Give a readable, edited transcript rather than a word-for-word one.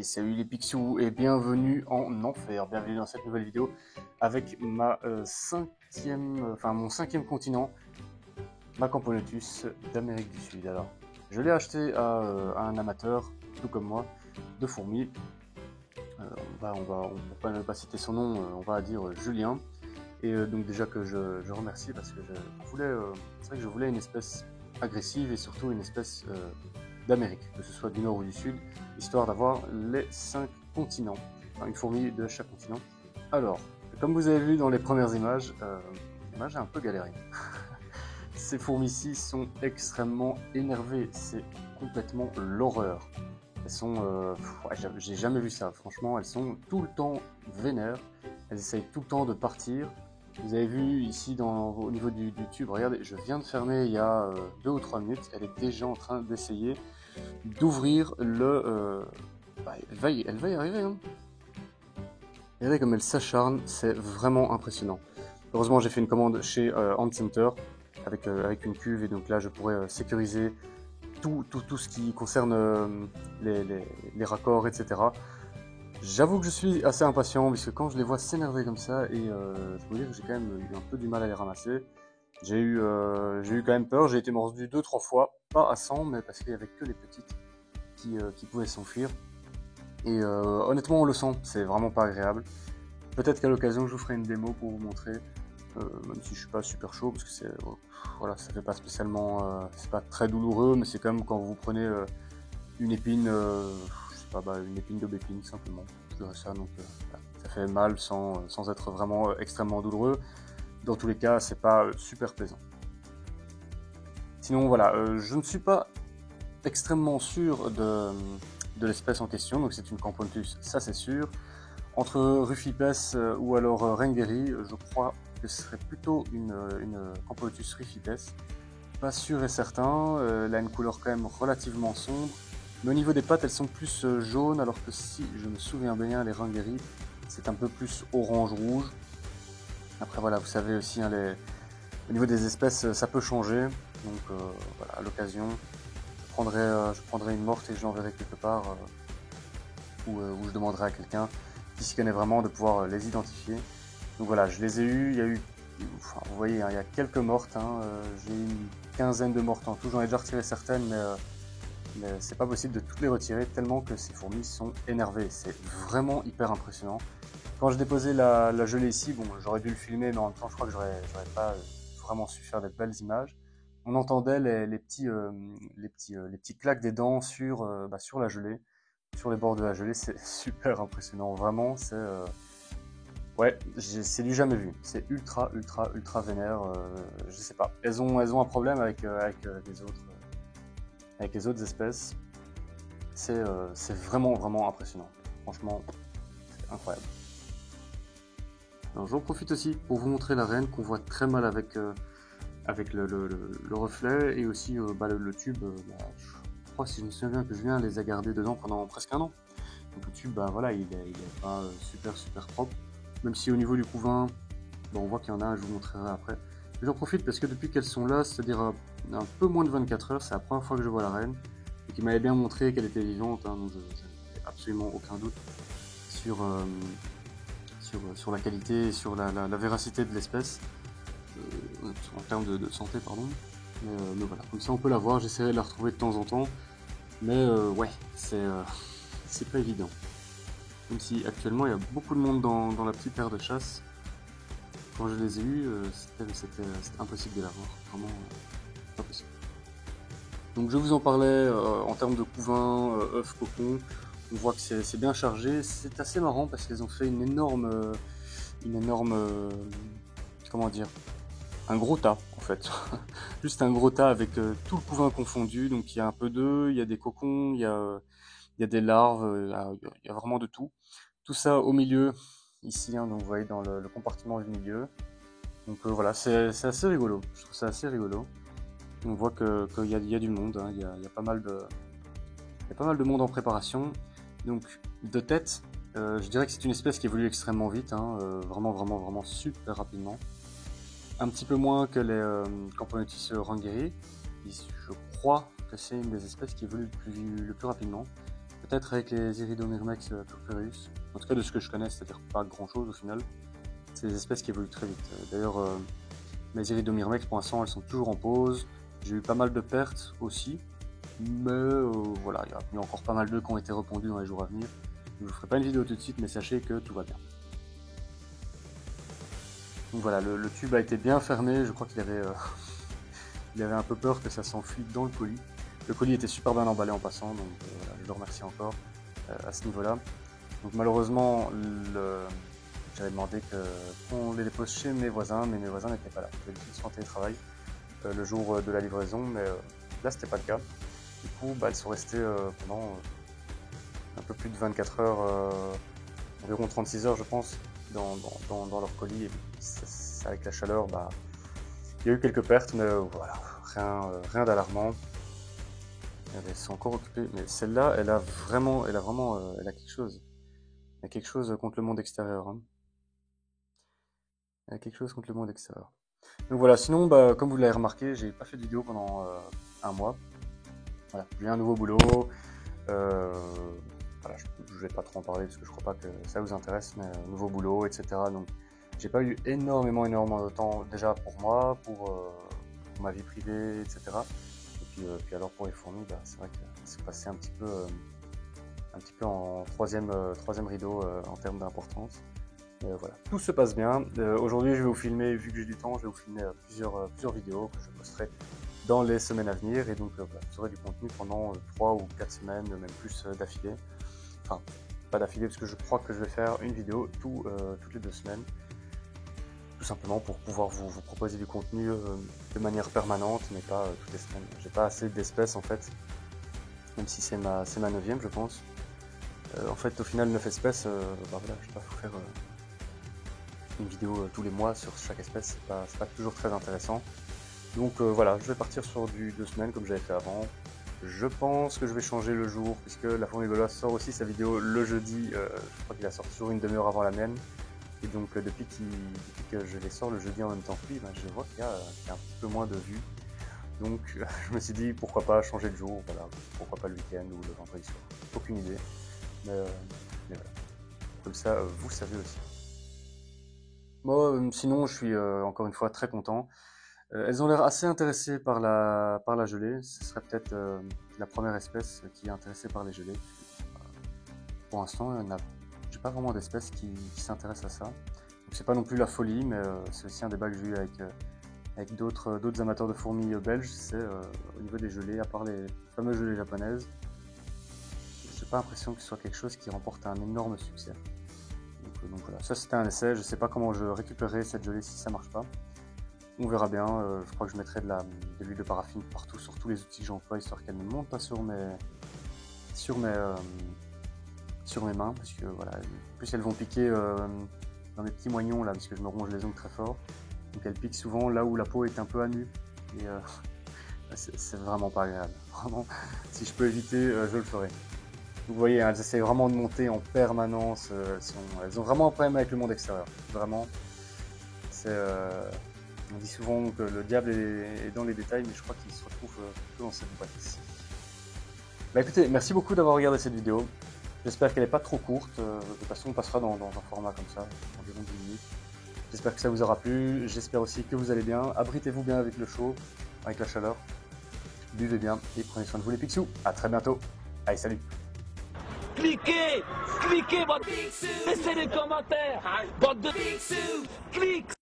salut les Pixious et bienvenue en enfer, bienvenue dans cette nouvelle vidéo avec mon cinquième continent, ma Camponotus d'Amérique du Sud. Alors, je l'ai acheté à un amateur, tout comme moi, de fourmis. Pour ne pas citer son nom, on va dire Julien. Et donc déjà que je remercie parce que c'est vrai que je voulais une espèce agressive et surtout une espèce d'Amérique, que ce soit du nord ou du sud, histoire d'avoir les 5 continents, enfin une fourmi de chaque continent. Alors, comme vous avez vu dans les premières images, j'ai un peu galéré. Ces fourmis-ci sont extrêmement énervées, c'est complètement l'horreur. Elles sont, j'ai jamais vu ça, franchement, elles sont tout le temps vénères, elles essayent tout le temps de partir. Vous avez vu ici au niveau du tube, regardez, je viens de fermer il y a 2 ou 3 minutes, elle est déjà en train d'essayer d'ouvrir le... elle va y arriver, hein. Regardez comme elle s'acharne, c'est vraiment impressionnant. Heureusement j'ai fait une commande chez Ant Center avec une cuve et donc là je pourrais sécuriser tout ce qui concerne les raccords, etc. J'avoue que je suis assez impatient puisque quand je les vois s'énerver comme ça, et je peux vous dire que j'ai quand même eu un peu du mal à les ramasser. J'ai eu quand même peur, j'ai été mordu 2-3 fois, pas à 100 mais parce qu'il y avait que les petites qui pouvaient s'enfuir. Et honnêtement on le sent, c'est vraiment pas agréable. Peut-être qu'à l'occasion je vous ferai une démo pour vous montrer, même si je suis pas super chaud parce que c'est voilà, ça fait pas spécialement, c'est pas très douloureux, mais c'est comme quand vous prenez une épine, je sais pas, une épine d'aubépine simplement, je dirais ça, donc ça fait mal sans être vraiment extrêmement douloureux. Dans tous les cas, c'est pas super plaisant. Sinon voilà, je ne suis pas extrêmement sûr de l'espèce en question, donc c'est une Camponotus, ça c'est sûr. Entre Rufipes ou alors Rengeri, je crois que ce serait plutôt une Camponotus Rufipes. Pas sûr et certain, elle a une couleur quand même relativement sombre. Mais au niveau des pattes, elles sont plus jaunes, alors que si je me souviens bien, les Rengeri, c'est un peu plus orange-rouge. Après voilà, vous savez aussi, hein, au niveau des espèces, ça peut changer. Donc voilà, à l'occasion, je prendrai une morte et je l'enverrai quelque part, où je demanderai à quelqu'un qui s'y connaît vraiment de pouvoir les identifier. Donc voilà, je les ai eus, il y a eu, enfin, vous voyez, hein, il y a quelques mortes, hein, j'ai eu une quinzaine de mortes en tout, j'en ai déjà retiré certaines, mais c'est pas possible de toutes les retirer tellement que ces fourmis sont énervées, c'est vraiment hyper impressionnant. Quand je déposais la gelée ici, bon, j'aurais dû le filmer, mais en même temps je crois que j'aurais pas vraiment su faire de belles images. On entendait les petits claques des dents sur la gelée, sur les bords de la gelée, c'est super impressionnant, vraiment, ouais, c'est du jamais vu, c'est ultra vénère, je sais pas, elles ont un problème avec les autres espèces, c'est vraiment impressionnant, franchement, c'est incroyable. Alors j'en profite aussi pour vous montrer la reine qu'on voit très mal avec le reflet et aussi le tube, je crois, si je me souviens bien, que Julien les a gardés dedans pendant presque un an. Donc le tube, voilà, il est pas super propre. Même si au niveau du couvain, on voit qu'il y en a, je vous montrerai après. J'en profite parce que depuis qu'elles sont là, c'est-à-dire un peu moins de 24 heures, c'est la première fois que je vois la reine. Et qui m'avait bien montré qu'elle était vivante, hein, donc je n'ai absolument aucun doute sur la qualité et sur la véracité de l'espèce, en termes de santé, pardon. Mais voilà, comme ça on peut la voir, j'essaierai de la retrouver de temps en temps. Mais ouais, c'est pas évident. Même si actuellement il y a beaucoup de monde dans la petite aire de chasse. Quand je les ai eus, c'était impossible de l'avoir, vraiment pas possible. Donc je vous en parlais en termes de couvain, œufs, cocon. On voit que c'est bien chargé. C'est assez marrant parce qu'elles ont fait une énorme, comment dire, un gros tas en fait. Juste un gros tas avec tout le couvain confondu. Donc il y a un peu d'œufs, il y a des cocons, il y a des larves, il y a vraiment de tout. Tout ça au milieu, ici, hein, donc vous voyez dans le compartiment du milieu. Donc voilà, c'est assez rigolo, je trouve ça assez rigolo. On voit qu'il y a du monde, hein, il y a pas mal de monde en préparation. Donc de tête, je dirais que c'est une espèce qui évolue extrêmement vite, hein, vraiment super rapidement. Un petit peu moins que les Camponotus Rengeri. Je crois que c'est une des espèces qui évolue le plus rapidement. Peut-être avec les Iridomyrmex purpureus, en tout cas de ce que je connais, c'est-à-dire pas grand-chose au final. C'est des espèces qui évoluent très vite. D'ailleurs, mes Iridomyrmex pour l'instant elles sont toujours en pause. J'ai eu pas mal de pertes aussi, mais voilà, il y a encore pas mal d'œufs qui ont été répondus dans les jours à venir. Je ne vous ferai pas une vidéo tout de suite, mais sachez que tout va bien. Donc voilà, le tube a été bien fermé, je crois qu'il avait, il avait un peu peur que ça s'enfuit dans le colis. Le colis était super bien emballé en passant, donc voilà, je le remercie encore à ce niveau-là. Donc malheureusement, j'avais demandé qu'on les dépose chez mes voisins, mais mes voisins n'étaient pas là. D'habitude, ils sont en télétravail le jour de la livraison, mais là, c'était pas le cas. Du coup, elles sont restées pendant un peu plus de 24 heures, environ 36 heures, je pense, dans leur colis. Et avec la chaleur, il y a eu quelques pertes, mais voilà, rien d'alarmant. Elles sont encore occupées, mais celle-là, elle a quelque chose. Elle a quelque chose contre le monde extérieur. Hein. Elle a quelque chose contre le monde extérieur. Donc voilà, sinon, comme vous l'avez remarqué, j'ai pas fait de vidéo pendant un mois. Voilà, j'ai un nouveau boulot. Voilà, je vais pas trop en parler parce que je crois pas que ça vous intéresse, mais nouveau boulot, etc. Donc, j'ai pas eu énormément de temps déjà pour moi, pour ma vie privée, etc. Et puis alors pour les fourmis, c'est vrai que c'est passé un petit peu en troisième rideau en termes d'importance. Voilà, tout se passe bien. Aujourd'hui, je vais vous filmer, vu que j'ai du temps, je vais vous filmer plusieurs vidéos que je posterai dans les semaines à venir. Et donc, voilà, vous aurez du contenu pendant 3 ou 4 semaines, même plus d'affilée. Enfin, pas d'affilée, parce que je crois que je vais faire une vidéo toutes les 2 semaines. Tout simplement pour pouvoir vous proposer du contenu de manière permanente, mais pas toutes les semaines. J'ai pas assez d'espèces en fait, même si c'est ma 9e, je pense. En fait, au final, 9 espèces, voilà, je vais pas vous faire une vidéo tous les mois sur chaque espèce, c'est pas toujours très intéressant. Donc voilà, je vais partir sur du 2 semaines comme j'avais fait avant. Je pense que je vais changer le jour, puisque la fourmi gauloise sort aussi sa vidéo le jeudi. Je crois qu'il la sort toujours une demi-heure avant la mienne. Et donc depuis que je les sors le jeudi en même temps que lui, je vois qu'il y a un petit peu moins de vues. Donc je me suis dit pourquoi pas changer de jour, voilà, pourquoi pas le week-end ou le vendredi soir. Aucune idée. Mais voilà. Comme ça, vous savez aussi. Moi, sinon, je suis encore une fois très content. Elles ont l'air assez intéressées par la gelée. Ce serait peut-être la première espèce qui est intéressée par les gelées. Pour l'instant, j'ai pas vraiment d'espèces qui s'intéressent à ça. Donc c'est pas non plus la folie, mais c'est aussi un débat que j'ai eu avec d'autres amateurs de fourmis belges. C'est au niveau des gelées, à part les fameuses gelées japonaises, j'ai pas l'impression que ce soit quelque chose qui remporte un énorme succès. Donc voilà, ça c'était un essai. Je sais pas comment je récupérerai cette gelée si ça marche pas. On verra bien. Je crois que je mettrai de l'huile de paraffine partout sur tous les outils que j'emploie, histoire qu'elle ne monte pas sur mes mains, parce que voilà, en plus elles vont piquer dans mes petits moignons là, parce que je me ronge les ongles très fort. Donc elles piquent souvent là où la peau est un peu à nu. Et c'est vraiment pas agréable. Vraiment, si je peux éviter, je le ferai. Donc vous voyez, elles essaient vraiment de monter en permanence. Elles ont vraiment un problème avec le monde extérieur. Vraiment, on dit souvent que le diable est dans les détails, mais je crois qu'il se retrouve plutôt dans cette boîte ici. Écoutez, merci beaucoup d'avoir regardé cette vidéo. J'espère qu'elle n'est pas trop courte. De toute façon, on passera dans un format comme ça, environ 10 minutes. J'espère que ça vous aura plu. J'espère aussi que vous allez bien. Abritez-vous bien avec le chaud, avec la chaleur. Buvez bien et prenez soin de vous les Picsou. À très bientôt. Allez, salut. Cliquez, bande, laissez les commentaires, bande de clique.